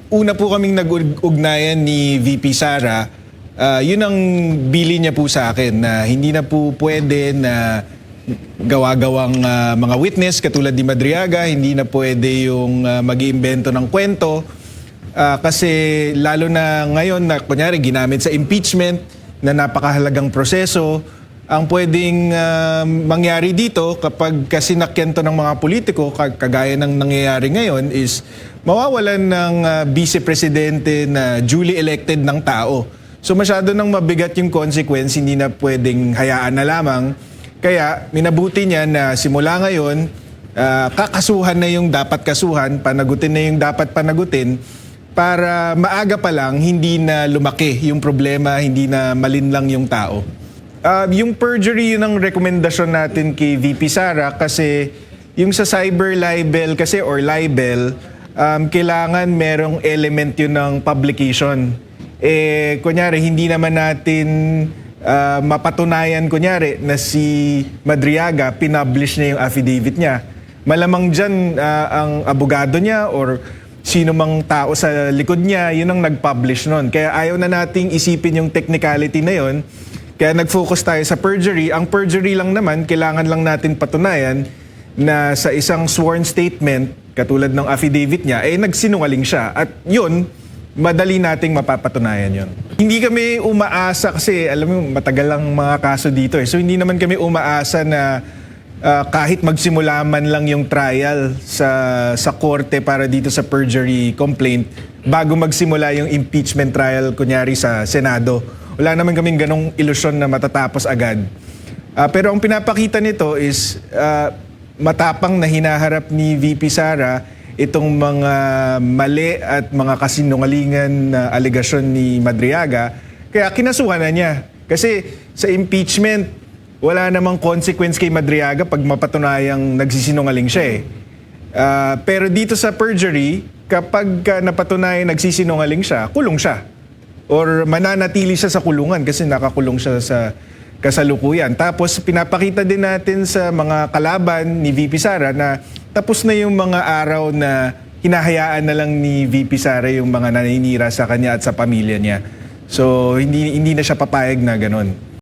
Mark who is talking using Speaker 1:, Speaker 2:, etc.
Speaker 1: una po kaming nag-ugnayan ni VP Sara, yun ang bili niya po sa akin na hindi na po pwede na gawa-gawang mga witness katulad ni Madriaga, hindi na pwede yung mag-iimbento ng kwento. Kasi lalo na ngayon na kunyari ginamit sa impeachment na napakahalagang proseso, ang pwedeng mangyari dito kapag kasinakyan to ng mga politiko, kagaya ng nangyayari ngayon, is mawawalan ng vice presidente na duly elected ng tao. So masyado nang mabigat yung consequence, hindi na pwedeng hayaan na lamang. Kaya minabuti niya na simula ngayon, kakasuhan na yung dapat kasuhan, panagutin na yung dapat panagutin, para maaga pa lang hindi na lumaki yung problema, hindi na malinlang yung tao. Yung perjury, yun ang rekomendasyon natin kay VP Sara kasi yung sa cyber libel kasi or libel, kailangan merong element yun ng publication. Kunyari, hindi naman natin mapatunayan kunyari na si Madriaga pinublish niya yung affidavit niya. Malamang dyan ang abogado niya or sino mang tao sa likod niya, yun ang nag-publish nun. Kaya ayaw na nating isipin yung technicality na yun. Kaya nag-focus tayo sa perjury. Ang perjury lang naman, kailangan lang natin patunayan na sa isang sworn statement, katulad ng affidavit niya, nagsinungaling siya. At yun, madali nating mapapatunayan yun. Hindi kami umaasa kasi, alam mo, matagal lang mga kaso dito. So hindi naman kami umaasa na kahit magsimula man lang yung trial sa korte para dito sa perjury complaint, bago magsimula yung impeachment trial, kunyari sa Senado. Wala naman kaming ganong ilusyon na matatapos agad. Pero ang pinapakita nito is matapang na hinaharap ni VP Sara itong mga mali at mga kasinungalingan na alegasyon ni Madriaga. Kaya kinasuhan na niya. Kasi sa impeachment, wala namang consequence kay Madriaga pag mapatunayang nagsisinungaling siya . Pero dito sa perjury, kapag napatunayan nagsisinungaling siya, kulong siya. Or mananatili siya sa kulungan kasi nakakulong siya sa kasalukuyan. Tapos pinapakita din natin sa mga kalaban ni VP Sara na tapos na yung mga araw na hinahayaan na lang ni VP Sara yung mga naninira sa kanya at sa pamilya niya. So hindi na siya papayag na ganon.